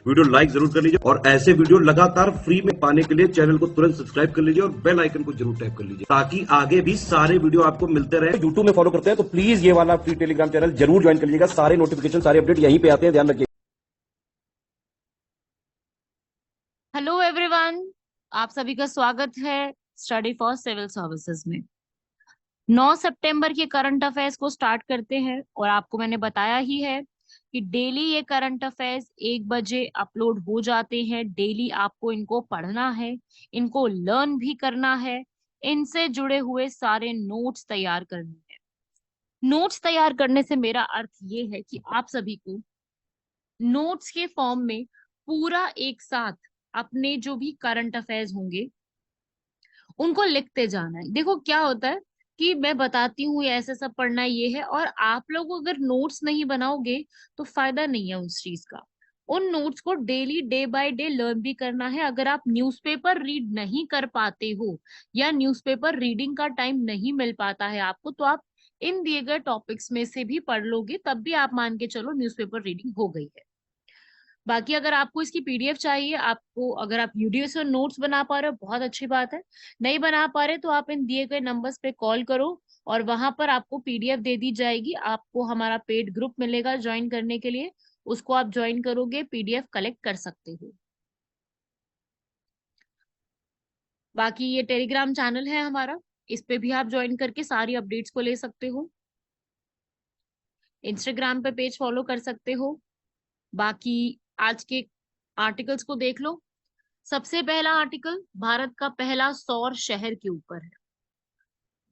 Video like जरूर कर लीजिए और ऐसे वीडियो लगातार फ्री में पाने के लिए चैनल को तुरंत सब्सक्राइब कर लीजिए और बेल आइकन को जरूर टैप कर लीजिए ताकि आगे भी सारे वीडियो आपको मिलते रहे। यूट्यूब में फॉलो करते हैं तो प्लीज ये वाला फ्री टेलीग्राम चैनल जरूर ज्वाइन कर लीजिएगा। सारे नोटिफिकेशन, सारे अपडेट यहीं पे आते हैं, ध्यान रखिए। हेलो एवरीवन, आप सभी का स्वागत है स्टडी फॉर सिविल सर्विसेज में। 9 सितंबर के करंट अफेयर्स को स्टार्ट करते हैं और आपको मैंने बताया ही है कि डेली ये करंट अफेयर्स 1 बजे अपलोड हो जाते हैं। डेली आपको इनको पढ़ना है, इनको लर्न भी करना है, इनसे जुड़े हुए सारे नोट्स तैयार करने हैं। नोट्स तैयार करने से मेरा अर्थ ये है कि आप सभी को नोट्स के फॉर्म में पूरा एक साथ अपने जो भी करंट अफेयर्स होंगे उनको लिखते जाना है। देखो क्या होता है कि मैं बताती हूँ ये ऐसे सब पढ़ना ये है, और आप लोग अगर नोट्स नहीं बनाओगे तो फायदा नहीं है उस चीज का। उन नोट्स को daily day by day learn भी करना है। अगर आप न्यूज़पेपर रीड नहीं कर पाते हो या न्यूज़पेपर रीडिंग का टाइम नहीं मिल पाता है आपको, तो आप इन दिए गए टॉपिक्स में से भी पढ़ लोगे, तब भी आप मान के चलो न्यूज़पेपर रीडिंग हो गई है। बाकी अगर आपको इसकी पीडीएफ चाहिए, आपको अगर आप वीडियो से नोट्स बना पा रहे हो बहुत अच्छी बात है। नहीं बना पा रहे तो आप इन दिए गए नंबर्स पे कॉल करो और वहां पर आपको पीडीएफ दे दी जाएगी। आपको हमारा पेड ग्रुप मिलेगा ज्वाइन करने के लिए, उसको आप ज्वाइन करोगे, पीडीएफ कलेक्ट कर सकते हो। बाकी ये टेलीग्राम चैनल है हमारा, इस पे भी आप ज्वाइन करके सारी अपडेट्स को ले सकते हो। इंस्टाग्राम पे पेज फॉलो कर सकते हो। बाकी आज के आर्टिकल्स को देख लो। सबसे पहला आर्टिकल भारत का पहला सौर शहर के ऊपर है।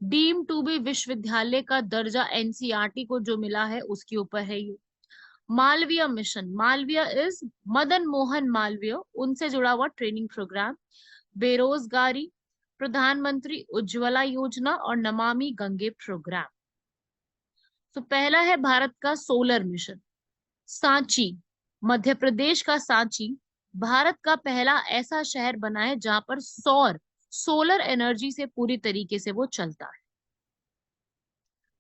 डीम टू बी विश्वविद्यालय का दर्जा एनसीईआरटी को जो मिला है उसके ऊपर है ये। मालवीय मिशन, मालवीय इज मदन मोहन मालवीय, उनसे जुड़ा हुआ ट्रेनिंग प्रोग्राम। बेरोजगारी, प्रधानमंत्री उज्ज्वला योजना और नमामि गंगे प्रोग्राम। तो पहला है भारत का सोलर मिशन। सांची, मध्य प्रदेश का सांची भारत का पहला ऐसा शहर बना है जहां पर सोलर एनर्जी से पूरी तरीके से वो चलता है।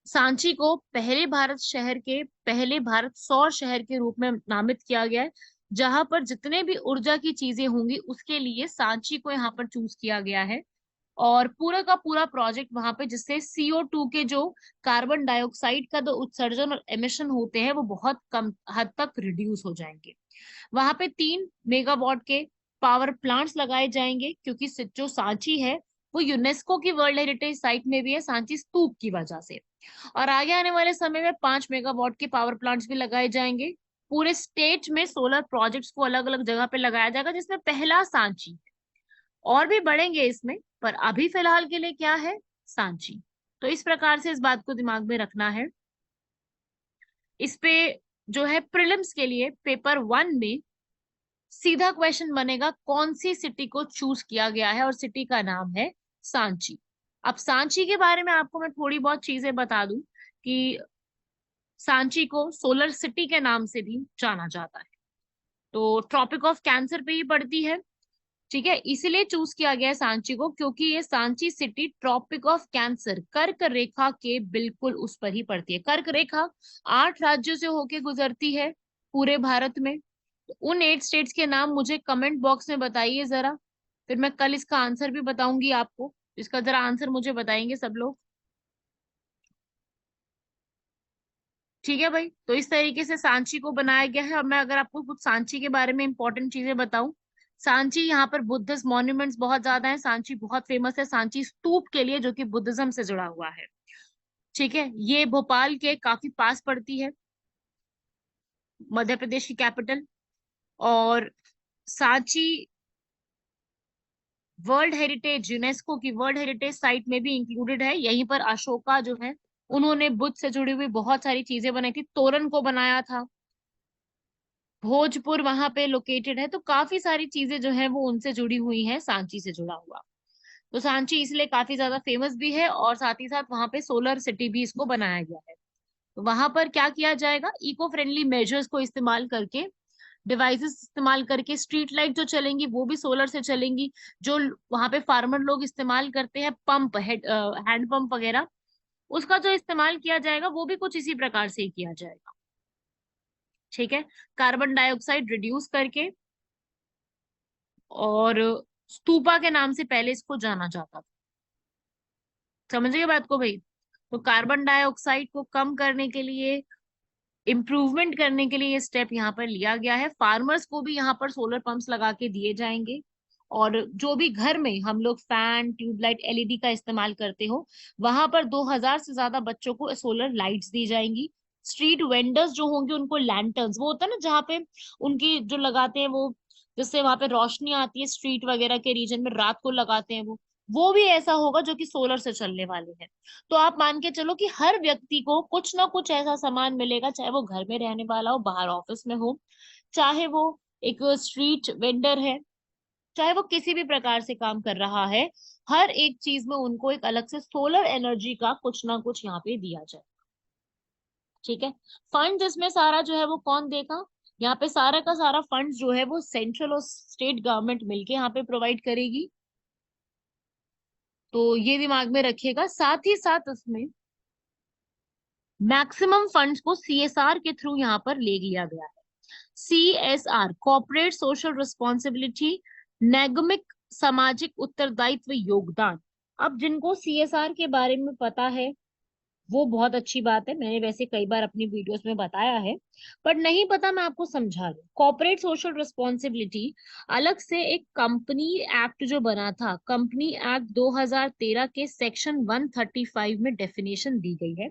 सांची को पहले भारत सौर शहर के रूप में नामित किया गया है, जहां पर जितने भी ऊर्जा की चीजें होंगी उसके लिए सांची को यहाँ पर चूज किया गया है। और पूरा का पूरा प्रोजेक्ट वहां पे, जिससे CO2 के जो कार्बन डाइऑक्साइड का जो उत्सर्जन और एमिशन होते हैं वो बहुत कम हद तक रिड्यूस हो जाएंगे। वहां पे 3 मेगावाट के पावर प्लांट्स लगाए जाएंगे, क्योंकि जो सांची है वो यूनेस्को की वर्ल्ड हेरिटेज साइट में भी है, सांची स्तूप की वजह से। और आगे आने वाले समय में 5 मेगावाट के पावर प्लांट्स भी लगाए जाएंगे। पूरे स्टेट में सोलर प्रोजेक्ट्स को अलग अलग जगह पे लगाया जाएगा, जिसमें पहला सांची है। और भी बढ़ेंगे इसमें, पर अभी फिलहाल के लिए क्या है, सांची। तो इस प्रकार से इस बात को दिमाग में रखना है। इस पे जो है प्रीलिम्स के लिए पेपर 1 में सीधा क्वेश्चन बनेगा कौन सी सिटी को चूज किया गया है, और सिटी का नाम है सांची। अब सांची के बारे में आपको मैं थोड़ी बहुत चीजें बता दूं कि सांची को सोलर सिटी के नाम से भी जाना जाता है। तो ट्रॉपिक ऑफ कैंसर पे ही पड़ती है, ठीक है, इसलिए चूज किया गया है सांची को, क्योंकि ये Sanchi city tropic of cancer, कर्क रेखा के बिल्कुल उस पर ही पड़ती है। कर्क रेखा 8 राज्यों से होके गुजरती है पूरे भारत में। तो उन 8 स्टेट्स के नाम मुझे कमेंट बॉक्स में बताइए जरा, फिर मैं कल इसका आंसर भी बताऊंगी आपको। इसका जरा आंसर मुझे बताएंगे सब लोग, ठीक है भाई। तो इस तरीके से सांची को बनाया गया है। और मैं अगर आपको कुछ सांची के बारे में इंपॉर्टेंट चीजें बताऊं, सांची यहाँ पर बुद्धिस्ट मॉन्यूमेंट्स बहुत ज्यादा है। सांची बहुत फेमस है सांची स्तूप के लिए, जो कि बुद्धिज्म से जुड़ा हुआ है, ठीक है। ये भोपाल के काफी पास पड़ती है, मध्य प्रदेश की कैपिटल। और सांची वर्ल्ड हेरिटेज, यूनेस्को की वर्ल्ड हेरिटेज साइट में भी इंक्लूडेड है। यहीं पर अशोका जो है उन्होंने बुद्ध से जुड़ी हुई बहुत सारी चीजें बनाई थी, तोरण को बनाया था। भोजपुर वहां पे लोकेटेड है। तो काफी सारी चीजें जो है वो उनसे जुड़ी हुई हैं, सांची से जुड़ा हुआ। तो सांची इसलिए काफी ज्यादा फेमस भी है, और साथ ही साथ वहां पे सोलर सिटी भी इसको बनाया गया है। तो वहां पर क्या किया जाएगा, इको फ्रेंडली मेजर्स को इस्तेमाल करके, डिवाइसेस इस्तेमाल करके, स्ट्रीट लाइट जो चलेंगी वो भी सोलर से चलेंगी। जो वहां पे फार्मर लोग इस्तेमाल करते हैं पंप, हैंड पंप वगैरह, उसका जो इस्तेमाल किया जाएगा वो भी कुछ इसी प्रकार से ही किया जाएगा। ठीक है, कार्बन डाइऑक्साइड रिड्यूस करके, और स्तूपा के नाम से पहले इसको जाना जाता था। समझ गए बात को भाई? तो कार्बन डाइऑक्साइड को कम करने के लिए, इम्प्रूवमेंट करने के लिए ये स्टेप यहाँ पर लिया गया है। फार्मर्स को भी यहाँ पर सोलर पंप्स लगा के दिए जाएंगे, और जो भी घर में हम लोग फैन, ट्यूबलाइट, एलईडी का इस्तेमाल करते हो, वहां पर 2000 से ज्यादा बच्चों को सोलर लाइट्स दी जाएंगी। स्ट्रीट वेंडर्स जो होंगे उनको लैंटर्न्स, वो होता है ना जहाँ पे उनकी जो लगाते हैं वो, जिससे वहां पे रोशनी आती है स्ट्रीट वगैरह के रीजन में, रात को लगाते हैं वो भी ऐसा होगा जो कि सोलर से चलने वाले हैं। तो आप मान के चलो कि हर व्यक्ति को कुछ ना कुछ ऐसा सामान मिलेगा, चाहे वो घर में रहने वाला हो, बाहर ऑफिस में हो, चाहे वो एक स्ट्रीट वेंडर है, चाहे वो किसी भी प्रकार से काम कर रहा है, हर एक चीज में उनको एक अलग से सोलर एनर्जी का कुछ ना कुछ यहाँ पे दिया जाए। ठीक है, फंड इसमें सारा जो है वो कौन देगा? यहाँ पे सारा का सारा फंड जो है वो सेंट्रल और स्टेट गवर्नमेंट मिलके यहाँ पे प्रोवाइड करेगी। तो ये दिमाग में रखिएगा। साथ ही साथ इसमें मैक्सिमम फंड्स को सीएसआर के थ्रू यहाँ पर ले लिया गया है। सीएसआर, कॉर्पोरेट सोशल रिस्पॉन्सिबिलिटी, नैगमिक सामाजिक उत्तरदायित्व योगदान। अब जिनको सीएसआर के बारे में पता है वो बहुत अच्छी बात है, मैंने वैसे कई बार अपनी वीडियोस में बताया है, पर नहीं पता मैं आपको समझा रही हूँ। कॉर्पोरेट सोशल रिस्पॉन्सिबिलिटी अलग से एक कंपनी एक्ट जो बना था, कंपनी एक्ट 2013 के सेक्शन 135 में डेफिनेशन दी गई है।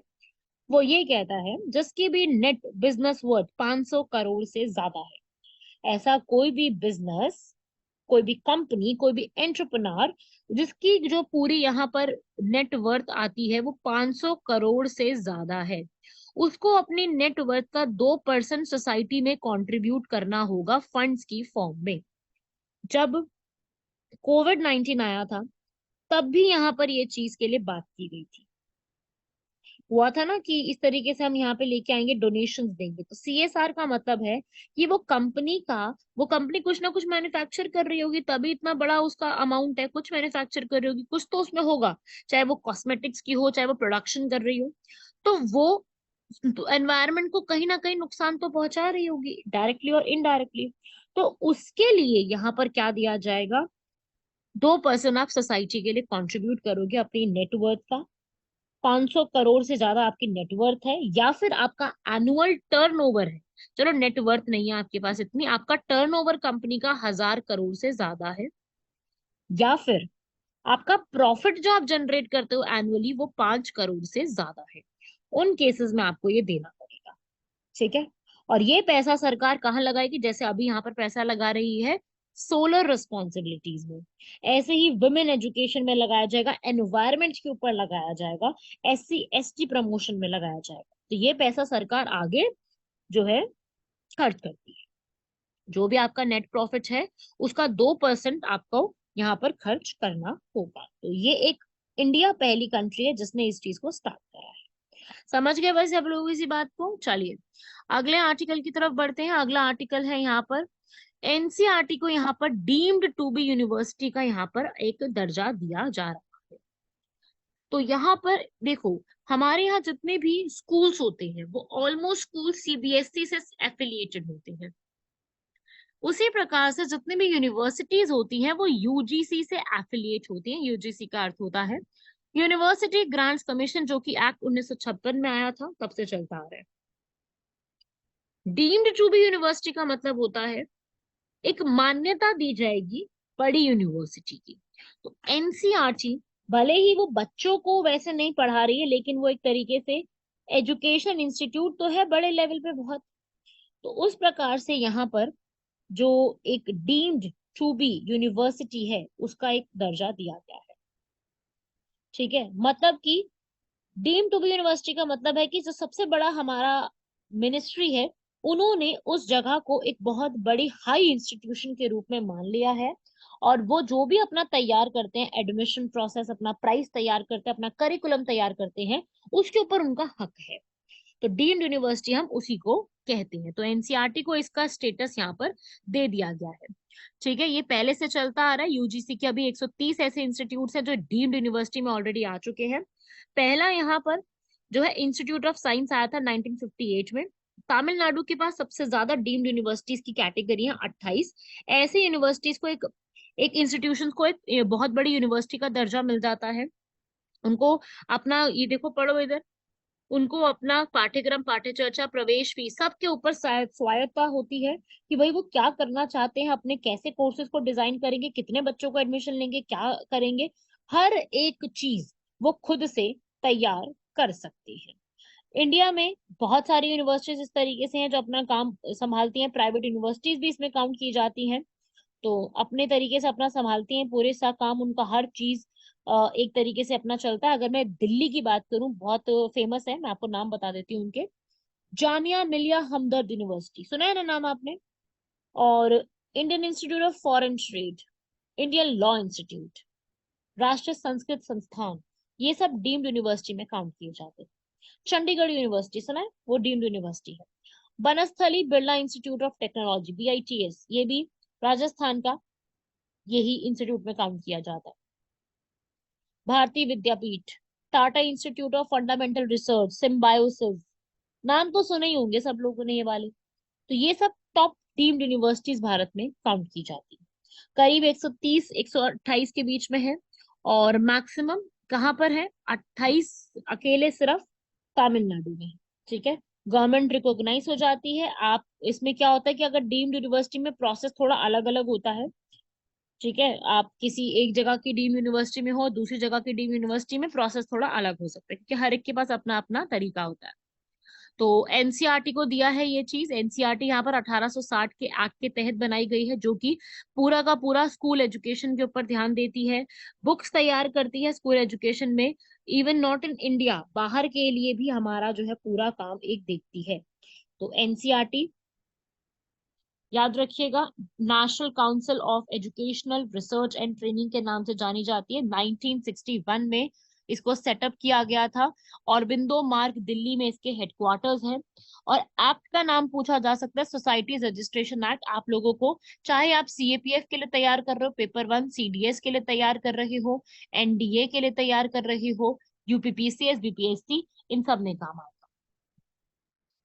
वो ये कहता है जिसकी भी नेट बिजनेस वर्थ 500 करोड़ से ज्यादा है, ऐसा कोई भी बिजनेस, कोई भी कंपनी, कोई भी एंटरप्रेन्योर जिसकी जो पूरी यहाँ पर नेट वर्थ आती है वो 500 करोड़ से ज्यादा है, उसको अपनी नेट वर्थ का 2% सोसाइटी में कंट्रीब्यूट करना होगा फंड्स की फॉर्म में। जब कोविड-19 आया था तब भी यहाँ पर ये चीज के लिए बात की गई थी। हुआ था ना कि इस तरीके से हम यहाँ पे लेके आएंगे, डोनेशंस देंगे। तो सीएसआर का मतलब है कि वो कंपनी कुछ ना कुछ मैन्युफैक्चर कर रही होगी, तभी इतना बड़ा उसका अमाउंट है, कुछ मैन्युफैक्चर कर रही होगी, कुछ तो उसमें होगा, चाहे वो कॉस्मेटिक्स की हो, चाहे वो प्रोडक्शन कर रही हो, तो वो एनवायरनमेंट को कहीं ना कहीं नुकसान तो पहुंचा रही होगी, डायरेक्टली और इनडायरेक्टली। तो उसके लिए यहाँ पर क्या दिया जाएगा? 2% आप सोसाइटी के लिए कंट्रीब्यूट करोगे अपनी नेटवर्थ का। 500 करोड़ से ज्यादा आपकी नेटवर्थ है, या फिर आपका एनुअल टर्नओवर है, चलो नेटवर्थ नहीं है आपके पास इतनी, आपका टर्नओवर कंपनी का 1000 करोड़ से ज्यादा है, या फिर आपका प्रॉफिट जो आप जनरेट करते हो एनुअली वो 5 करोड़ से ज्यादा है, उन केसेस में आपको ये देना पड़ेगा। ठीक है, और ये पैसा सरकार कहाँ लगाएगी? जैसे अभी यहाँ पर पैसा लगा रही है सोलर रिस्पॉन्सिबिलिटीज में, ऐसे ही वुमेन एजुकेशन में लगाया जाएगा, एनवायरमेंट के ऊपर लगाया जाएगा, एससी एसटी प्रमोशन में लगाया जाएगा। तो ये पैसा सरकार आगे जो है खर्च करती है। जो भी आपका नेट प्रॉफिट है उसका 2% आपको यहाँ पर खर्च करना होगा। तो ये एक इंडिया पहली कंट्री है जिसने इस चीज को स्टार्ट करा है। समझ गए वैसे आप लोग इसी बात को? चलिए अगले आर्टिकल की तरफ बढ़ते हैं। अगला आर्टिकल है यहाँ पर एनसीईआरटी को यहाँ पर डीम्ड टू बी यूनिवर्सिटी का यहाँ पर एक दर्जा दिया जा रहा है। तो यहाँ पर देखो, हमारे यहाँ जितने भी स्कूल्स होते हैं वो ऑलमोस्ट स्कूल सीबीएसई से एफिलिएटेड होते हैं। उसी प्रकार से जितनी भी यूनिवर्सिटीज होती हैं वो यूजीसी से एफिलिएट होती हैं। यूजीसी का अर्थ होता है यूनिवर्सिटी ग्रांट्स कमीशन, जो कि एक्ट 1956 में आया था, तब से चलता आ रहा है। डीम्ड टू बी यूनिवर्सिटी का मतलब होता है एक मान्यता दी जाएगी बड़ी यूनिवर्सिटी की। तो एनसीईआरटी भले ही वो बच्चों को वैसे नहीं पढ़ा रही है, लेकिन वो एक तरीके से एजुकेशन इंस्टीट्यूट तो है बड़े लेवल पे बहुत। तो उस प्रकार से यहाँ पर जो एक डीम्ड टू बी यूनिवर्सिटी है उसका एक दर्जा दिया गया है। ठीक है, मतलब कि डीम्ड टू बी यूनिवर्सिटी का मतलब है कि जो सबसे बड़ा हमारा मिनिस्ट्री है उन्होंने उस जगह को एक बहुत बड़ी हाई इंस्टीट्यूशन के रूप में मान लिया है, और वो जो भी अपना तैयार करते हैं एडमिशन प्रोसेस, अपना प्राइस तैयार करते हैं, अपना करिकुलम तैयार करते हैं, उसके ऊपर उनका हक है। तो डीम्ड यूनिवर्सिटी हम उसी को कहते हैं। तो एनसीईआरटी को इसका स्टेटस यहाँ पर दे दिया गया है। ठीक है, ये पहले से चलता आ रहा है। यूजीसी के अभी 130 ऐसे इंस्टीट्यूट हैं जो डीम्ड यूनिवर्सिटी में ऑलरेडी आ चुके हैं। पहला यहाँ पर जो है इंस्टीट्यूट ऑफ साइंस आया था 1958 में, तमिलनाडु के पास सबसे ज्यादा डीम्ड यूनिवर्सिटीज की कैटेगरी है 28। ऐसे यूनिवर्सिटीज को एक इंस्टीट्यूशन को एक बहुत बड़ी यूनिवर्सिटी का दर्जा मिल जाता है। उनको अपना, ये देखो पढ़ो इधर, उनको अपना पाठ्यक्रम, पाठ्यचर्चा, प्रवेश फीस सबके ऊपर स्वायत्ता होती है कि भाई वो क्या करना चाहते हैं, अपने कैसे कोर्सेज को डिजाइन करेंगे, कितने बच्चों को एडमिशन लेंगे, क्या करेंगे, हर एक चीज वो खुद से तैयार कर सकते हैं। इंडिया में बहुत सारी यूनिवर्सिटीज इस तरीके से हैं जो अपना काम संभालती हैं, प्राइवेट यूनिवर्सिटीज भी इसमें काउंट की जाती हैं, तो अपने तरीके से अपना संभालती हैं, पूरे सा काम उनका, हर चीज एक तरीके से अपना चलता है। अगर मैं दिल्ली की बात करूं, बहुत फेमस है, मैं आपको नाम बता देती हूँ उनके। जामिया मिलिया हमदर्द यूनिवर्सिटी, सुना है ना नाम आपने? और Indian institute of foreign trade, Indian law institute, राष्ट्रीय संस्कृत संस्थान, ये सब डीम्ड यूनिवर्सिटी में काउंट किए जाते हैं। चंडीगढ़ यूनिवर्सिटी सुना है, वो डीम्ड यूनिवर्सिटी है। Banasthali Birla institute of technology, BITS, ये भी राजस्थान का यही इंस्टीट्यूट में काउंट किया जाता है। Bharati Vidyapeeth, Tata institute of fundamental research, Symbiosis, नाम तो सुने ही होंगे सब लोगों ने ये वाले। तो ये सब टॉप डीम्ड यूनिवर्सिटीज भारत में काउंट की जाती है। करीब 130 128 के बीच में है, और मैक्सिमम कहाँ पर है? 28 अकेले सिर्फ तमिलनाडु में है। ठीक है, गवर्नमेंट रिकॉग्नाइज हो जाती है। आप इसमें क्या होता है कि अगर डीम्ड यूनिवर्सिटी में प्रोसेस थोड़ा अलग अलग होता है, ठीक है, आप किसी एक जगह की डीम यूनिवर्सिटी में हो, दूसरी जगह की डीम यूनिवर्सिटी में प्रोसेस थोड़ा अलग हो सकता है, क्योंकि हर एक के पास अपना अपना तरीका होता है। तो एनसीईआरटी को दिया है ये चीज। एनसीईआरटी यहाँ पर 1860 के एक्ट के तहत बनाई गई है, जो कि पूरा का पूरा स्कूल एजुकेशन के ऊपर ध्यान देती है, बुक्स तैयार करती है स्कूल एजुकेशन में। इवन नॉट इन इंडिया, बाहर के लिए भी हमारा जो है पूरा काम एक देखती है। तो एनसीईआरटी याद रखिएगा, national council of educational research and training के नाम से जानी जाती है। 1961 में इसको सेटअप किया गया था। औरबिंदो मार्ग दिल्ली में इसके हेडक्वार्टर्स हैं। और एक्ट का नाम पूछा जा सकता है सोसाइटीज रजिस्ट्रेशन एक्ट। आप लोगों को, चाहे आप CAPF के लिए तैयार कर रहे हो, पेपर 1 CDS के लिए तैयार कर रहे हो, NDA के लिए तैयार कर रहे हो, UPPCS, BPSC, इन सब में काम आएगा।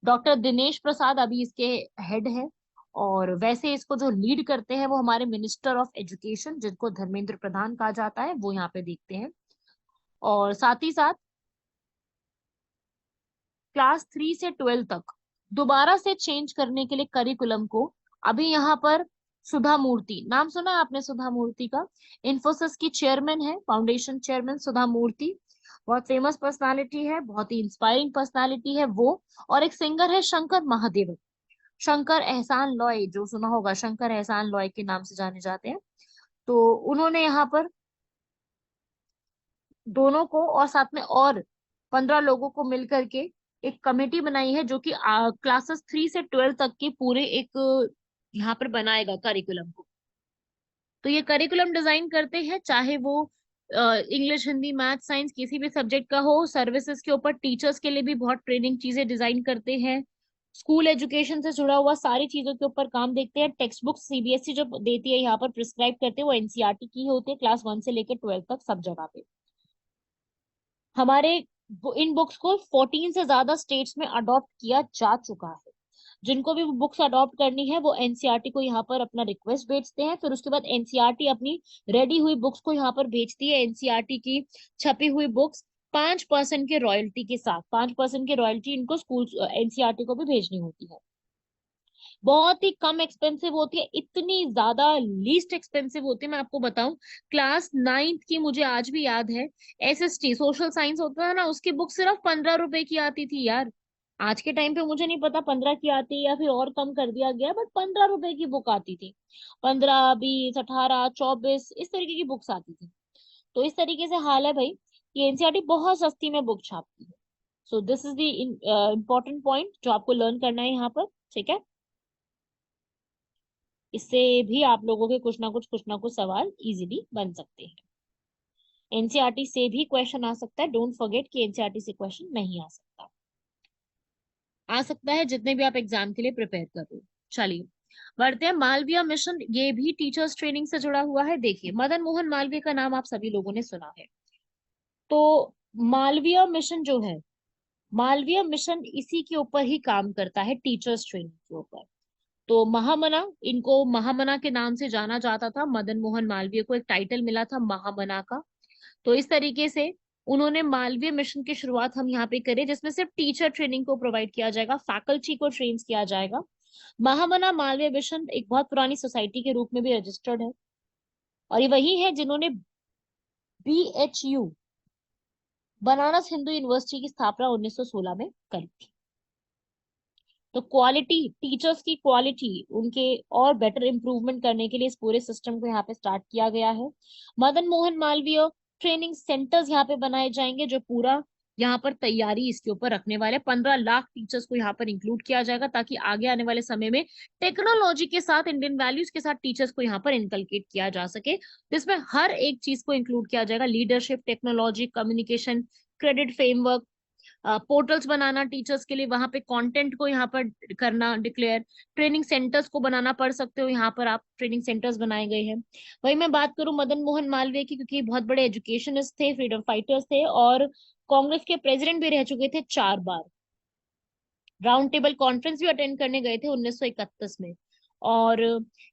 डॉक्टर दिनेश प्रसाद अभी इसके हेड है, और वैसे इसको जो लीड करते हैं वो हमारे मिनिस्टर ऑफ एजुकेशन, जिनको धर्मेंद्र प्रधान कहा जाता है, वो यहाँ पे देखते हैं। और साथ ही साथ क्लास 3 से 12 तक दोबारा से चेंज करने के लिए करिकुलम को, अभी यहाँ पर सुधा मूर्ति, नाम सुना है आपने सुधा मूर्ति का? इन्फोसिस की चेयरमैन है, फाउंडेशन चेयरमैन सुधा मूर्ति, बहुत फेमस पर्सनालिटी है, बहुत ही इंस्पायरिंग पर्सनालिटी है वो। और एक सिंगर है शंकर महादेवन, शंकर एहसान लॉय, जो सुना होगा, शंकर एहसान लॉय के नाम से जाने जाते हैं। तो उन्होंने यहाँ पर दोनों को और साथ में और 15 लोगों को मिलकर के एक कमेटी बनाई है, जो कि क्लासेस 3 से 12 तक के पूरे एक यहाँ पर बनाएगा करिकुलम को। तो ये करिकुलम डिजाइन करते हैं, चाहे वो इंग्लिश, हिंदी, मैथ, साइंस, किसी भी सब्जेक्ट का हो। सर्विसेज के ऊपर टीचर्स के लिए भी बहुत ट्रेनिंग चीजें डिजाइन करते हैं। स्कूल एजुकेशन से जुड़ा हुआ सारी चीजों के ऊपर काम देखते हैं। टेक्स्ट बुक CBSE जो देती है यहाँ पर प्रिस्क्राइब करते हैं, वो NCERT की होती है, क्लास 1 से लेकर 12 तक सब जगह पे। हमारे इन बुक्स को 14 से ज्यादा स्टेट्स में अडॉप्ट किया जा चुका है। जिनको भी बुक्स अडॉप्ट करनी है वो NCERT को यहाँ पर अपना रिक्वेस्ट भेजते हैं, फिर उसके बाद NCERT अपनी रेडी हुई बुक्स को यहाँ पर भेजती है। NCERT की छपी हुई बुक्स 5% के रॉयल्टी के साथ, 5% की रॉयल्टी इनको स्कूल NCERT को भी भेजनी होती है। बहुत ही कम एक्सपेंसिव होती है, इतनी ज्यादा लीस्ट एक्सपेंसिव होती है। मैं आपको बताऊं, क्लास 9th की मुझे आज भी याद है, SST सोशल साइंस होता है ना, उसकी बुक सिर्फ 15 रुपए की आती थी यार। आज के टाइम पे मुझे नहीं पता 15 की आती है या फिर और कम कर दिया गया, बट 15 रुपए की बुक आती थी। 15, 20, 18, 24 इस तरीके की बुक्स आती थी। तो इस तरीके से हाल है भाई, ये NCERT बहुत सस्ती में बुक छापती है। So this is the important point जो आपको लर्न करना है यहाँ पर। ठीक है, इससे भी आप लोगों के कुछ ना कुछ सवाल इजीली बन सकते हैं। NCERT से भी क्वेश्चन आ सकता है, डोंट फॉरगेट कि NCERT से क्वेश्चन नहीं आ सकता, आ सकता है जितने भी आप एग्जाम के लिए प्रिपेयर कर रहे हो। चलिए बढ़ते हैं। मालवीय मिशन, ये भी टीचर्स ट्रेनिंग से जुड़ा हुआ है। देखिए, मदन मोहन मालवीय का नाम आप सभी लोगों ने सुना है। तो मालवीय मिशन जो है मालवीय मिशन इसी के ऊपर ही काम करता है, टीचर्स ट्रेनिंग के ऊपर। तो महामना, इनको महामना के नाम से जाना जाता था, मदन मोहन मालवीय को एक टाइटल मिला था महामना का। तो इस तरीके से उन्होंने मालवीय मिशन की शुरुआत हम यहाँ पे करें, जिसमें सिर्फ टीचर ट्रेनिंग को प्रोवाइड किया जाएगा, फैकल्टी को ट्रेन किया जाएगा। महामना मालवीय मिशन एक बहुत पुरानी सोसाइटी के रूप में भी रजिस्टर्ड है, और ये वही है जिन्होंने BHU, बनारस हिंदू यूनिवर्सिटी की स्थापना 1916 में करी थी। तो क्वालिटी, टीचर्स की क्वालिटी उनके और बेटर इंप्रूवमेंट करने के लिए इस पूरे सिस्टम को यहाँ पे स्टार्ट किया गया है। मदन मोहन मालवीय ट्रेनिंग सेंटर्स यहाँ पे बनाए जाएंगे, जो पूरा यहाँ पर तैयारी इसके ऊपर रखने वाले 15 लाख टीचर्स को यहाँ पर इंक्लूड किया जाएगा, ताकि आगे आने वाले समय में टेक्नोलॉजी के साथ, इंडियन वैल्यूज के साथ टीचर्स को यहाँ पर इनकलकेट किया जा सके। जिसमें हर एक चीज को इंक्लूड किया जाएगा, leadership, technology, communication, credit framework, portals बनाना टीचर्स के लिए, वहां पे कंटेंट को यहाँ पर करना डिक्लेयर, ट्रेनिंग सेंटर्स को बनाना, पढ़ सकते हो यहाँ पर आप, ट्रेनिंग सेंटर्स बनाए गए हैं। वही मैं बात करूं मदन मोहन मालवीय की, क्योंकि बहुत बड़े एजुकेशनिस्ट थे, फ्रीडम फाइटर्स थे, और कांग्रेस के प्रेसिडेंट भी रह चुके थे 4 बार। राउंड टेबल कॉन्फ्रेंस भी अटेंड करने गए थे 1931 में। और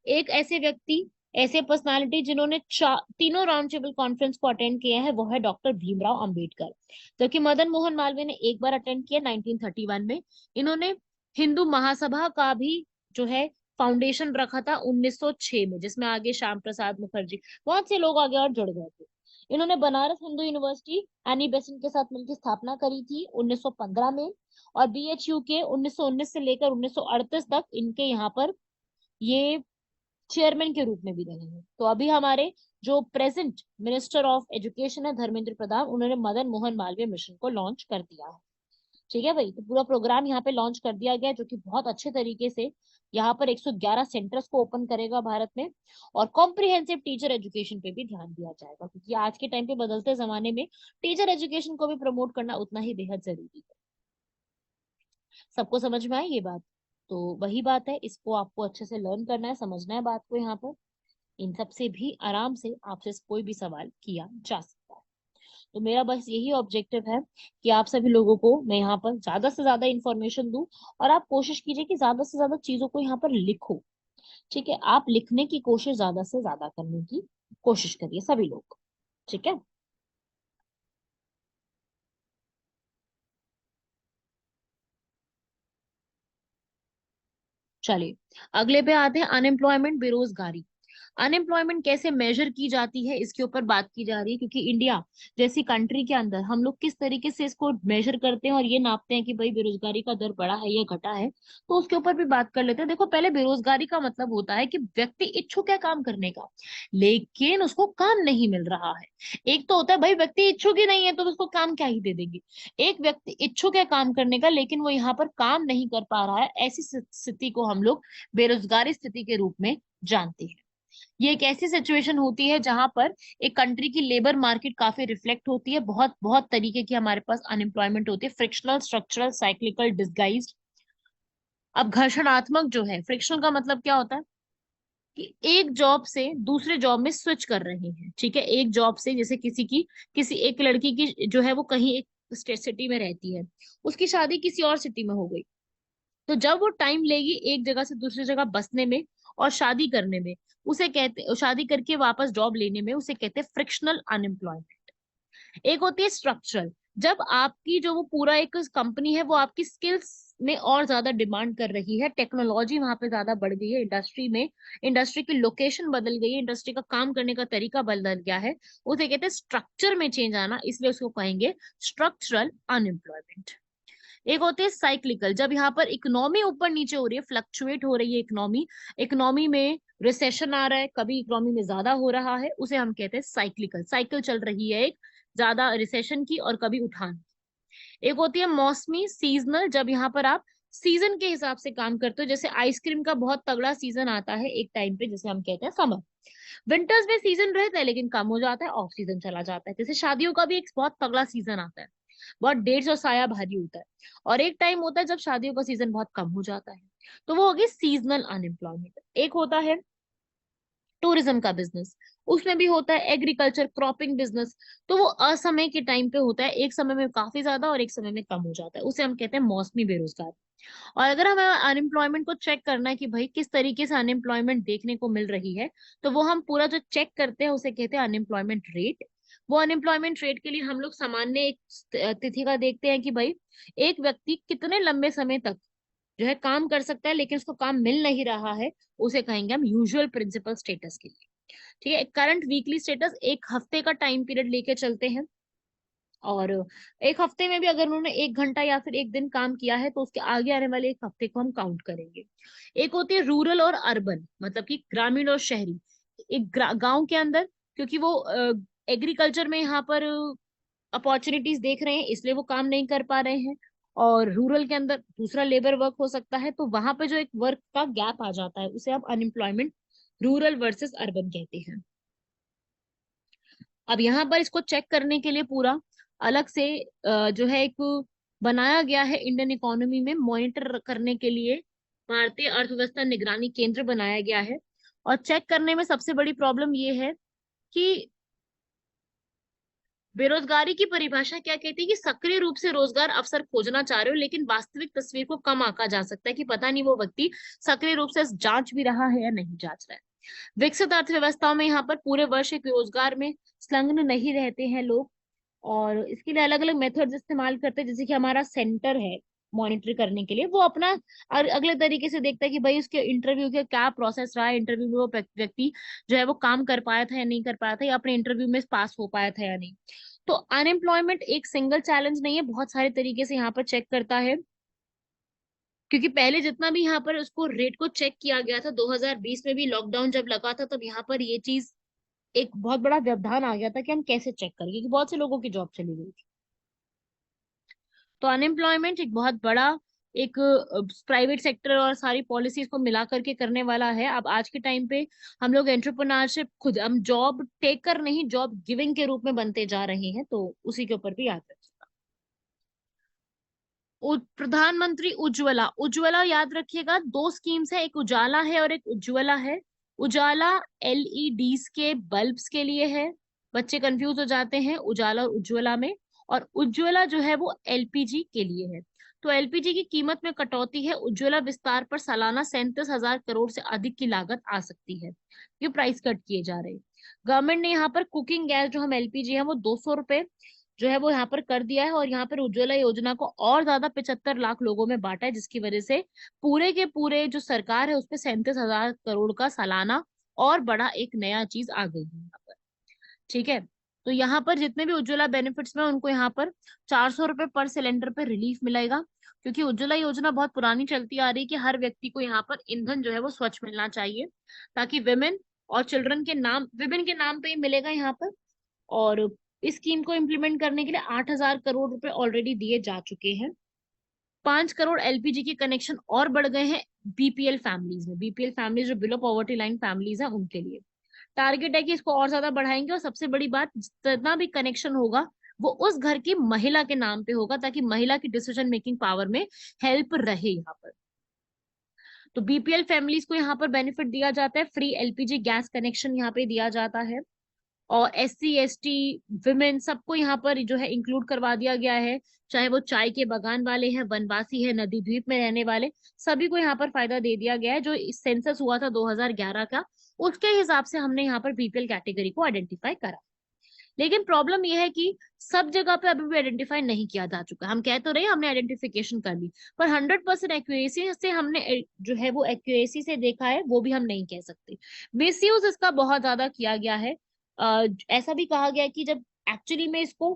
एक ऐसे व्यक्ति, ऐसे पर्सनालिटी जिन्होंने तीनों राउंड टेबल कॉन्फ्रेंस को अटेंड किया है, वो है डॉक्टर भीमराव अंबेडकर। जबकि मदन मोहन मालवीय ने एक बार अटेंड किया 1931 में। इन्होंने हिंदू महासभा का भी जो है फाउंडेशन रखा था 1906 में, जिसमें आगे श्याम प्रसाद मुखर्जी, बहुत से लोग आगे और जुड़ गए थे। इन्होंने Banaras Hindu university Annie Besant के साथ मिलकर स्थापना करी थी 1915 में। और BHU के 1919 से लेकर 1938 तक इनके यहाँ पर ये चेयरमैन के रूप में भी रहे हैं। तो अभी हमारे जो प्रेजेंट मिनिस्टर ऑफ एजुकेशन है धर्मेंद्र प्रधान, उन्होंने मदन मोहन मालवीय मिशन को लॉन्च कर दिया है। ठीक है भाई, तो पूरा प्रोग्राम यहाँ पे लॉन्च कर दिया गया, जो कि बहुत अच्छे तरीके से यहाँ पर 111 सेंटर्स को ओपन करेगा भारत में। और कॉम्प्रिहेंसिव टीचर एजुकेशन पे भी ध्यान दिया जाएगा, क्योंकि आज के टाइम पे बदलते जमाने में टीचर एजुकेशन को भी प्रमोट करना उतना ही बेहद जरूरी है। सबको समझ में आई ये बात? तो वही बात है, इसको आपको अच्छे से लर्न करना है, समझना है बात को यहाँ पर। इन सब से भी आराम से आपसे कोई भी सवाल किया जा सकता है। तो मेरा बस यही ऑब्जेक्टिव है कि आप सभी लोगों को मैं यहाँ पर ज्यादा से ज्यादा इंफॉर्मेशन दूं, और आप कोशिश कीजिए कि ज्यादा से ज्यादा चीजों को यहाँ पर लिखो। ठीक है, आप लिखने की कोशिश ज्यादा से ज्यादा करने की कोशिश करिए सभी लोग। ठीक है। चलिए, अगले पे आते हैं, अनएम्प्लॉयमेंट, बेरोजगारी। अनएम्प्लॉयमेंट कैसे मेजर की जाती है, इसके ऊपर बात की जा रही है, क्योंकि इंडिया जैसी कंट्री के अंदर हम लोग किस तरीके से इसको मेजर करते हैं और ये नापते हैं कि भाई बेरोजगारी का दर बढ़ा है या घटा है, तो उसके ऊपर भी बात कर लेते हैं। देखो, पहले बेरोजगारी का मतलब होता है कि व्यक्ति इच्छुक है काम करने का, लेकिन उसको काम नहीं मिल रहा है। एक तो होता है भाई व्यक्ति इच्छुक ही नहीं है तो उसको काम क्या ही दे देंगे। एक व्यक्ति इच्छुक है काम करने का, लेकिन वो यहाँ पर काम नहीं कर पा रहा है, ऐसी स्थिति को हम लोग बेरोजगारी स्थिति के रूप में जानते हैं। ये एक ऐसी सिचुएशन होती है जहां पर एक कंट्री की लेबर मार्केट काफी रिफ्लेक्ट होती है, बहुत बहुत तरीके की हमारे पास अनएम्प्लॉयमेंट होती है, फ्रिक्शनल, स्ट्रक्चरल, साइक्लिकल, डिसगाइज्ड। अब घर्षणात्मक जो है, फ्रिक्शनल का मतलब क्या होता है कि एक जॉब से दूसरे जॉब में स्विच कर रहे हैं। ठीक है, एक जॉब से, जैसे किसी एक लड़की की जो है वो कहीं एक स्टेट सिटी में रहती है, उसकी शादी किसी और सिटी में हो गई, तो जब वो टाइम लेगी एक जगह से दूसरी जगह बसने में और शादी करने में, उसे कहते, शादी करके वापस जॉब लेने में, उसे कहते हैं फ्रिक्शनल अनएम्प्लॉयमेंट। एक होती है स्ट्रक्चरल, जब आपकी जो वो पूरा एक कंपनी है वो आपकी स्किल्स में और ज्यादा डिमांड कर रही है, टेक्नोलॉजी वहां पे ज्यादा बढ़ गई है, इंडस्ट्री में, इंडस्ट्री की लोकेशन बदल गई है, इंडस्ट्री का काम करने का तरीका बदल गया है, उसे कहते हैं स्ट्रक्चर में चेंज आना, इसलिए उसको कहेंगे स्ट्रक्चरल अनएम्प्लॉयमेंट। एक होती है साइक्लिकल, जब यहाँ पर इकोनॉमी ऊपर नीचे हो रही है, फ्लक्चुएट हो रही है इकोनॉमी, इकोनॉमी में रिसेशन आ रहा है, कभी इकोनॉमी में ज्यादा हो रहा है, उसे हम कहते हैं साइक्लिकल, साइकिल चल रही है एक, ज्यादा रिसेशन की और कभी उठान। एक होती है मौसमी, सीजनल, जब यहाँ पर आप सीजन के हिसाब से काम करते हो, जैसे आइसक्रीम का बहुत तगड़ा सीजन आता है एक टाइम पे, जैसे हम कहते हैं समर। विंटर्स में सीजन रहता है लेकिन कम हो जाता है, ऑफ सीजन चला जाता है। जैसे शादियों का भी एक बहुत तगड़ा सीजन आता है, बहुत डेट्स और साया भारी होता है, और एक टाइम होता है जब शादियों का सीजन बहुत कम हो जाता है, तो वो होगी सीजनल अनएम्प्लॉयमेंट। एक होता है टूरिज्म का बिजनेस, उसमें भी होता है एग्रीकल्चर क्रॉपिंग बिजनेस। तो वो असमय के टाइम पे होता है, एक समय में काफी ज्यादा और एक समय में कम हो जाता है, उसे हम कहते हैं मौसमी बेरोजगार। और अगर हमें अनएम्प्लॉयमेंट को चेक करना है कि भाई किस तरीके से अनएम्प्लॉयमेंट देखने को मिल रही है, तो वो हम पूरा जो चेक करते हैं उसे कहते हैं अनएम्प्लॉयमेंट रेट। वो अनएम्प्लॉयमेंट रेट के लिए हम लोग सामान्य एक तिथि का देखते हैं कि भाई एक व्यक्ति कितने लंबे समय तक जो है काम कर सकता है लेकिन उसको काम मिल नहीं रहा है, उसे कहेंगे हम यूजुअल प्रिंसिपल स्टेटस के लिए। ठीक है, करंट वीकली स्टेटस एक हफ्ते का टाइम पीरियड लेके चलते हैं, और एक हफ्ते में भी अगर उन्होंने 1 घंटा या फिर एक दिन काम किया है तो उसके आगे आने वाले एक हफ्ते को हम काउंट करेंगे। एक होती है रूरल और अर्बन, मतलब कि ग्रामीण और शहरी। एक गांव के अंदर, क्योंकि वो एग्रीकल्चर में यहाँ पर अपॉर्चुनिटीज देख रहे हैं इसलिए वो काम नहीं कर पा रहे हैं, और रूरल के अंदर दूसरा लेबर वर्क हो सकता है, तो वहां पे जो एक वर्क का गैप आ जाता है उसे आप अनएम्प्लॉयमेंट रूरल वर्सेस अर्बन कहते हैं। अब यहाँ पर इसको चेक करने के लिए पूरा अलग से जो है एक बनाया गया है, इंडियन इकोनॉमी में मॉनिटर करने के लिए भारतीय अर्थव्यवस्था निगरानी केंद्र बनाया गया है। और चेक करने में सबसे बड़ी प्रॉब्लम ये है कि बेरोजगारी की परिभाषा क्या कहती है कि सक्रिय रूप से रोजगार अवसर खोजना चाह रहे हो, लेकिन वास्तविक तस्वीर को कम आंका जा सकता है कि पता नहीं वो व्यक्ति सक्रिय रूप से जांच भी रहा है या नहीं जांच रहा है। विकसित अर्थव्यवस्थाओं में यहाँ पर पूरे वर्ष एक रोजगार में संलग्न नहीं रहते हैं लोग, और इसके लिए अलग अलग मेथड्स इस्तेमाल करते हैं, जैसे कि हमारा सेंटर है मॉनिटर करने के लिए, वो अपना अगले तरीके से देखता है कि भाई उसके इंटरव्यू के क्या प्रोसेस रहा है, इंटरव्यू में वो व्यक्ति जो है वो काम कर पाया था या नहीं कर पाया था, या अपने इंटरव्यू में पास हो पाया था या नहीं। तो अनएम्प्लॉयमेंट एक सिंगल चैलेंज नहीं है, बहुत सारे तरीके से यहाँ पर चेक करता है। क्योंकि पहले जितना भी यहाँ पर उसको रेट को चेक किया गया था, 2020 में भी लॉकडाउन जब लगा था तब यहाँ पर ये चीज एक बहुत बड़ा व्यवधान आ गया था कि हम कैसे चेक करें, क्योंकि बहुत से लोगों की जॉब चली गई थी। तो अनएम्प्लॉयमेंट एक बहुत बड़ा एक प्राइवेट सेक्टर और सारी पॉलिसीज को मिला करके करने वाला है। अब आज के टाइम पे हम लोग एंटरप्रेन्योरशिप खुद हम जॉब टेकर नहीं जॉब गिविंग के रूप में बनते जा रहे हैं, तो उसी के ऊपर भी याद रखिए। प्रधानमंत्री उज्ज्वला, उज्ज्वला याद रखिएगा, दो स्कीम्स है, एक उजाला है और एक उज्ज्वला है। उजाला एलईडीज के बल्ब्स के लिए है, बच्चे कंफ्यूज हो जाते हैं उजाला और उज्ज्वला में। और उज्ज्वला जो है वो एलपीजी के लिए है। तो एलपीजी की कीमत में कटौती है, उज्ज्वला विस्तार पर सालाना 37,000 करोड़ से अधिक की लागत आ सकती है, ये प्राइस कट किए जा रहे हैं। गवर्नमेंट ने यहाँ पर कुकिंग गैस जो हम एलपीजी है वो 200 रुपए जो है वो यहाँ पर कर दिया है, और यहाँ पर उज्ज्वला योजना को और ज्यादा 75 लाख लोगों में बांटा है, जिसकी वजह से पूरे के पूरे जो सरकार है उसपे 37,000 करोड़ का सालाना और बड़ा एक नया चीज आ गई है यहाँ पर। ठीक है, तो यहाँ पर जितने भी उज्ज्वला बेनिफिट्स में उनको यहाँ पर 400 रुपए पर सिलेंडर पे रिलीफ मिलेगा, क्योंकि उज्ज्वला योजना बहुत पुरानी चलती आ रही है कि हर व्यक्ति को यहाँ पर ईंधन जो है वो स्वच्छ मिलना चाहिए, ताकि विमेन और चिल्ड्रन के नाम विमेन के नाम पे ही मिलेगा यहाँ पर। और इस स्कीम को इम्प्लीमेंट करने के लिए 8,000 करोड़ रुपए ऑलरेडी दिए जा चुके हैं। 5 करोड़ एलपीजी के कनेक्शन और बढ़ गए हैं बीपीएल फैमिलीज में, बीपीएल फैमिलीज जो बिलो पॉवर्टी लाइन फैमिलीज है उनके लिए। टारगेट है कि इसको और ज्यादा बढ़ाएंगे, और सबसे बड़ी बात जितना भी कनेक्शन होगा वो उस घर की महिला के नाम पे होगा, ताकि महिला की डिसीजन मेकिंग पावर में हेल्प रहे यहाँ पर। तो बीपीएल फैमिलीज को यहाँ पर बेनिफिट दिया जाता है, फ्री एलपीजी गैस कनेक्शन यहाँ पे दिया जाता है। और एससी एसटी विमेन सबको यहाँ पर जो है इंक्लूड करवा दिया गया है, चाहे वो चाय के बागान वाले हैं, वनवासी है, नदी द्वीप में रहने वाले, सभी को यहाँ पर फायदा दे दिया गया है। जो सेंसस हुआ था 2011 का, उसके हिसाब से हमने यहाँ पर बीपीएल कैटेगरी को आइडेंटिफाई करा। लेकिन प्रॉब्लम यह है कि सब जगह पे अभी भी आइडेंटिफाई नहीं किया जा चुका। हम कह तो रहे हमने आइडेंटिफिकेशन कर ली, पर 100% एक्यूरेसी से हमने जो है वो एक्यूरेसी से देखा है वो भी हम नहीं कह सकते। मिसयूज इसका बहुत ज्यादा किया गया है। ऐसा भी कहा गया है कि जब एक्चुअली में इसको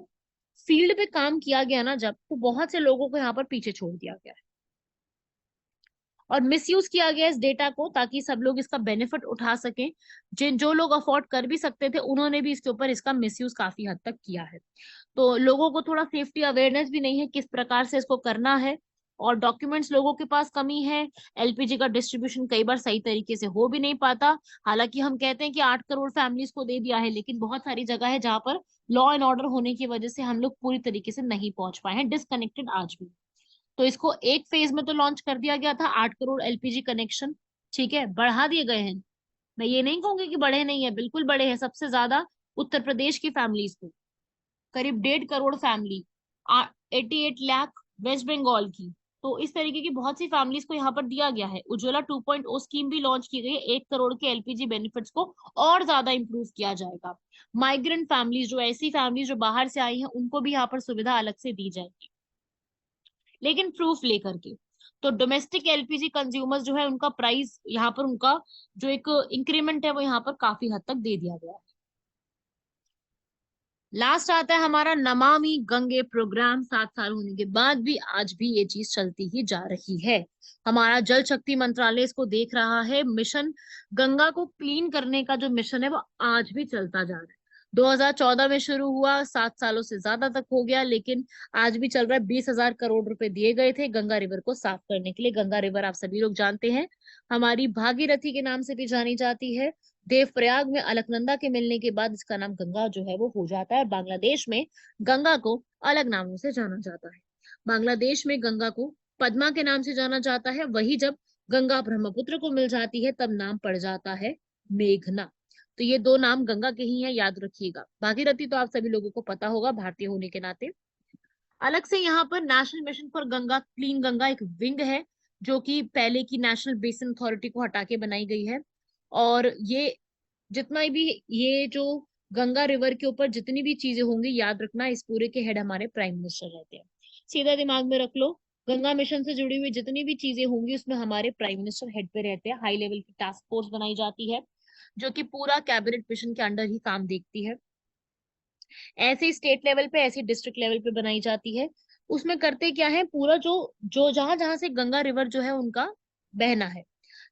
फील्ड पे काम किया गया ना, जब तो बहुत से लोगों को यहाँ पर पीछे छोड़ दिया गया है और मिसयूज किया गया इस डेटा को, ताकि सब लोग इसका बेनिफिट उठा सकें। जिन जो लोग अफोर्ड कर भी सकते थे उन्होंने भी इसके ऊपर इसका मिसयूज काफी हद तक किया है। तो लोगों को थोड़ा सेफ्टी अवेयरनेस भी नहीं है किस प्रकार से इसको करना है, और डॉक्यूमेंट्स लोगों के पास कमी है। एलपीजी का डिस्ट्रीब्यूशन कई बार सही तरीके से हो भी नहीं पाता। हालांकि हम कहते हैं कि 8 करोड़ फैमिलीज को दे दिया है, लेकिन बहुत सारी जगह है जहां पर लॉ एंड ऑर्डर होने की वजह से हम लोग पूरी तरीके से नहीं पहुंच पाए हैं, डिसकनेक्टेड आज भी। तो इसको एक फेज में तो लॉन्च कर दिया गया था 8 करोड़ एलपीजी कनेक्शन, ठीक है, बढ़ा दिए गए हैं मैं ये नहीं कहूंगी कि बड़े नहीं है, बिल्कुल बड़े हैं। सबसे ज्यादा उत्तर प्रदेश की फैमिलीज को, करीब 1.5 करोड़ फैमिली, 88 लाख वेस्ट बंगाल की। तो इस तरीके की बहुत सी फैमिलीज को यहाँ पर दिया गया है। उज्ज्वला 2.0 स्कीम भी लॉन्च की गई है, 1 करोड़ के एलपीजी बेनिफिट्स को और ज्यादा इंप्रूव किया जाएगा। माइग्रेंट फैमिलीज, जो ऐसी फैमिलीज जो बाहर से आई हैं, उनको भी यहाँ पर सुविधा अलग से दी जाएगी, लेकिन प्रूफ लेकर के। तो डोमेस्टिक एलपीजी कंज्यूमर्स जो है, उनका प्राइस यहाँ पर, उनका जो एक इंक्रीमेंट है वो यहाँ पर काफी हद तक दे दिया गया है। लास्ट आता है हमारा नमामि गंगे प्रोग्राम। 7 साल होने के बाद भी आज भी ये चीज चलती ही जा रही है। हमारा जल शक्ति मंत्रालय इसको देख रहा है। मिशन गंगा को क्लीन करने का जो मिशन है वो आज भी चलता जा रहा है। 2014 में शुरू हुआ, 7 सालों से ज्यादा तक हो गया, लेकिन आज भी चल रहा है। 20,000 करोड़ रुपए दिए गए थे गंगा रिवर को साफ करने के लिए। गंगा रिवर आप सभी लोग जानते हैं, हमारी भागीरथी के नाम से भी जानी जाती है। देवप्रयाग में अलकनंदा के मिलने के बाद इसका नाम गंगा जो है वो हो जाता है। बांग्लादेश में गंगा को अलग नामों से जाना जाता है। बांग्लादेश में गंगा को पद्मा के नाम से जाना जाता है। वही जब गंगा ब्रह्मपुत्र को मिल जाती है तब नाम पड़ जाता है मेघना। तो ये दो नाम गंगा के ही हैं, याद रखिएगा। भागीरथी तो आप सभी लोगों को पता होगा भारतीय होने के नाते। अलग से यहाँ पर national mission for Ganga, clean Ganga एक विंग है, जो कि पहले की नेशनल बेसिन अथॉरिटी को हटा के बनाई गई है। और ये जितना भी, ये जो गंगा रिवर के ऊपर जितनी भी चीजें होंगी, याद रखना इस पूरे के हेड हमारे प्राइम मिनिस्टर रहते हैं। सीधा दिमाग में रख लो, गंगा मिशन से जुड़ी हुई जितनी भी चीजें होंगी उसमें हमारे प्राइम मिनिस्टर हेड पे रहते हैं। हाई लेवल की टास्क फोर्स बनाई जाती है जो कि पूरा कैबिनेट मिशन के अंडर ही काम देखती है। ऐसे ही स्टेट लेवल पे, ऐसे डिस्ट्रिक्ट लेवल पे बनाई जाती है। उसमें करते क्या है, पूरा जो जो जहां जहां से गंगा रिवर जो है उनका बहना है,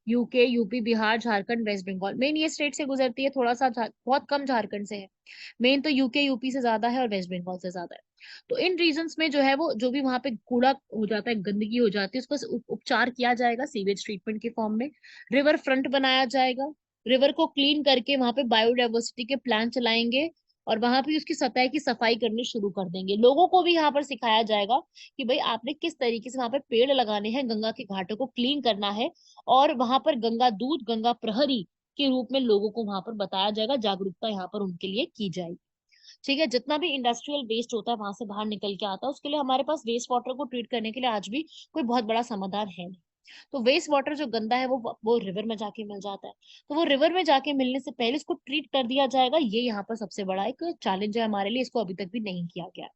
UK, UP, Bihar, Jharkhand, west Bengal, main ये स्टेट से गुजरती है। थोड़ा सा बहुत कम झारखंड से है। मेन तो यूके, यूपी से ज्यादा है और वेस्ट बंगाल से ज्यादा है। तो इन रीजन्स में जो है वो, जो भी वहां पे कूड़ा हो जाता है, गंदगी हो जाती है, उसका उपचार किया जाएगा सीवेज ट्रीटमेंट के फॉर्म में। रिवर फ्रंट बनाया जाएगा। रिवर को क्लीन करके वहां पे बायोडाइवर्सिटी के प्लान चलाएंगे और वहां पे उसकी सतह की सफाई करनी शुरू कर देंगे। लोगों को भी यहाँ पर सिखाया जाएगा कि भाई आपने किस तरीके से वहां पे पेड़ लगाने हैं, गंगा के घाटों को क्लीन करना है। और वहां पर गंगा दूत, गंगा प्रहरी के रूप में लोगों को वहां पर बताया जाएगा, जागरूकता यहाँ पर उनके लिए की जाएगी। ठीक है, जितना भी इंडस्ट्रियल वेस्ट होता है वहां से बाहर निकल के आता है, उसके लिए हमारे पास वेस्ट वाटर को ट्रीट करने के लिए आज भी कोई बहुत बड़ा समाधान है नहीं। तो वेस्ट वाटर जो गंदा है वो रिवर में जाके मिल जाता है। तो वो रिवर में जाके मिलने से पहले इसको ट्रीट कर दिया जाएगा। ये यहाँ पर सबसे बड़ा एक चैलेंज है हमारे लिए, इसको अभी तक भी नहीं किया गया।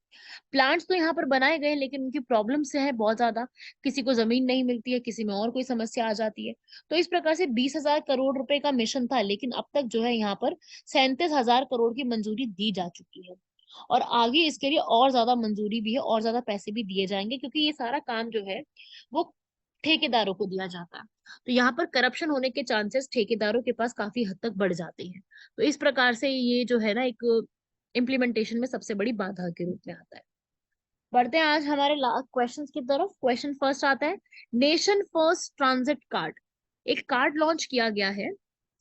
प्लांट्स तो यहाँ पर बनाए गए हैं, लेकिन उनकी प्रॉब्लम से है बहुत ज्यादा। किसी को जमीन नहीं मिलती है, किसी में और कोई समस्या आ जाती है। तो इस प्रकार से 20,000 करोड़ रुपए का मिशन था, लेकिन अब तक जो है यहाँ पर 37,000 करोड़ की मंजूरी दी जा चुकी है। और आगे इसके लिए और ज्यादा मंजूरी भी है, और ज्यादा पैसे भी दिए जाएंगे, क्योंकि ये सारा काम जो है वो ठेकेदारों को दिया जाता है। तो यहाँ पर करप्शन होने के चांसेस ठेकेदारों के पास काफी हद तक बढ़ जाते हैं। तो इस प्रकार से ये जो है ना, एक इम्प्लीमेंटेशन में सबसे बड़ी बाधा के रूप में आता है। बढ़ते हैं आज हमारे लास्ट क्वेश्चंस की तरफ। क्वेश्चन फर्स्ट आता है, नेशन फर्स्ट ट्रांजिट कार्ड। एक कार्ड लॉन्च किया गया है,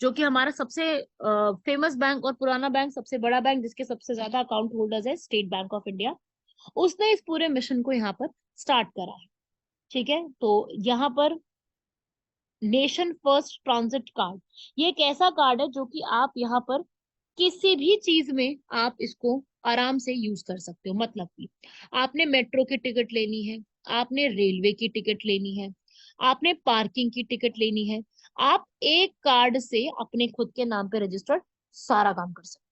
जो कि हमारा सबसे फेमस बैंक और पुराना बैंक, सबसे बड़ा बैंक जिसके सबसे ज्यादा अकाउंट होल्डर्स है, स्टेट बैंक ऑफ इंडिया। उसने इस पूरे मिशन को यहाँ पर स्टार्ट करा है। ठीक है, तो यहाँ पर नेशन फर्स्ट ट्रांजिट कार्ड, ये एक ऐसा कार्ड है जो कि आप यहाँ पर किसी भी चीज में आप इसको आराम से यूज कर सकते हो। मतलब कि आपने मेट्रो की टिकट लेनी है, आपने रेलवे की टिकट लेनी है, आपने पार्किंग की टिकट लेनी है, आप एक कार्ड से अपने खुद के नाम पे रजिस्टर्ड सारा काम कर सकते हो।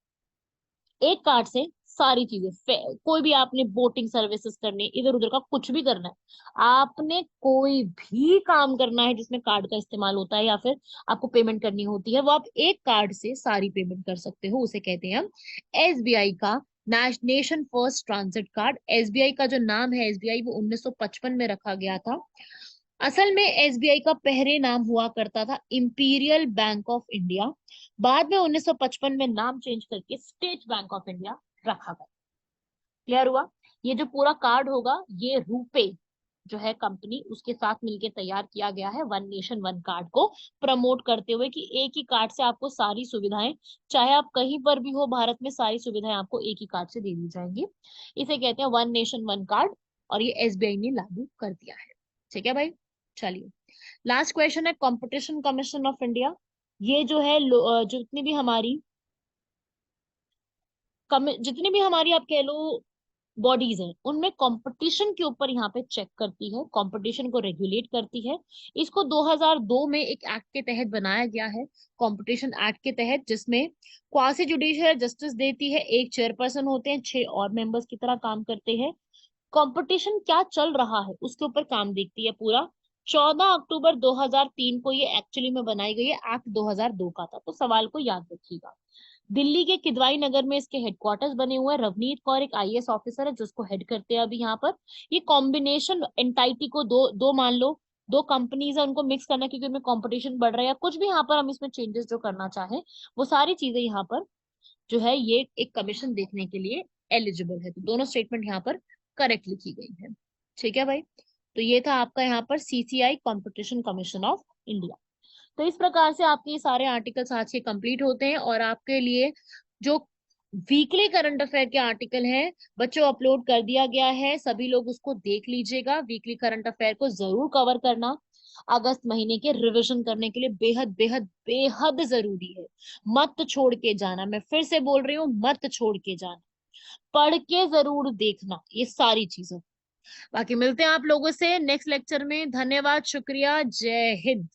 एक कार्ड से सारी चीजें, कोई भी आपने बोटिंग सर्विसेज करनी, इधर उधर का कुछ भी करना है, आपने कोई भी काम करना है जिसमें कार्ड का इस्तेमाल होता है या फिर आपको पेमेंट करनी होती है, वो आप एक कार्ड से सारी पेमेंट कर सकते हो। उसे कहते हैं हम एसबीआई का nation first transit card. SBI का जो नाम है, एसबीआई, वो 1955 में रखा गया था। असल में एसबीआई का पहले नाम हुआ करता था इंपीरियल बैंक ऑफ इंडिया। बाद में 1955 में नाम चेंज करके स्टेट बैंक ऑफ इंडिया रखा गया। क्लियर हुआ? ये जो पूरा कार्ड होगा, ये रुपे जो है कंपनी, उसके साथ मिलके तैयार किया गया है, वन नेशन वन कार्ड को प्रमोट करते हुए, कि एक ही कार्ड से आपको सारी सुविधाएं, चाहे आप कहीं पर भी हो भारत में, सारी सुविधाएं आपको एक ही कार्ड से दे दी जाएंगी। इसे कहते हैं वन नेशन वन कार्ड, और ये एसबीआई ने लागू कर दिया है। ठीक है भाई, चलिए लास्ट क्वेश्चन है, कंपटीशन कमीशन ऑफ इंडिया, ये जो है जितनी भी हमारी आप कह लो बॉडीज हैं, उनमें कंपटीशन के ऊपर यहाँ पे चेक करती है, कंपटीशन को रेगुलेट करती है। इसको 2002 में एक एक्ट के तहत बनाया गया है, कंपटीशन एक्ट के तहत, जिसमें क्वासी जुडिशियल जस्टिस देती है, एक चेयरपर्सन होते हैं, 6 और मेंबर्स की तरह काम करते हैं। कंपटीशन क्या चल रहा है उसके ऊपर काम देखती है पूरा। 14 अक्टूबर 2003 को ये एक्चुअली में बनाई गई है, एक्ट 2002 का था, तो सवाल को याद रखिएगा। दिल्ली के किदवाई नगर में इसके हेडक्वार्टर्स बने हुए हैं। रवनीत कौर एक आईएएस ऑफिसर है जिसको हेड करते हैं अभी यहाँ पर। ये कॉम्बिनेशन एंटाइटी को दो दो मान लो, दो कंपनीज है, उनको मिक्स करना, क्योंकि उनमें कंपटीशन बढ़ रहा है या कुछ भी यहाँ पर हम इसमें चेंजेस जो करना चाहें, वो सारी चीजें यहाँ पर जो है ये एक कमीशन देखने के लिए एलिजिबल है। तो दोनों स्टेटमेंट यहाँ पर करेक्ट लिखी गई है। ठीक है भाई, तो ये था आपका यहाँ पर CCI, competition commission of India. तो इस प्रकार से आपके ये सारे आर्टिकल्स आज के कंप्लीट होते हैं, और आपके लिए जो वीकली करंट अफेयर के आर्टिकल हैं बच्चों अपलोड कर दिया गया है, सभी लोग उसको देख लीजिएगा। वीकली करंट अफेयर को जरूर कवर करना, अगस्त महीने के रिवीजन करने के लिए बेहद बेहद बेहद जरूरी है। मत छोड़ के जाना, मैं फिर से बोल रही हूँ, मत छोड़ के जाना, पढ़ के जरूर देखना ये सारी चीजें। बाकी मिलते हैं आप लोगों से नेक्स्ट लेक्चर में। धन्यवाद, शुक्रिया, जय हिंद।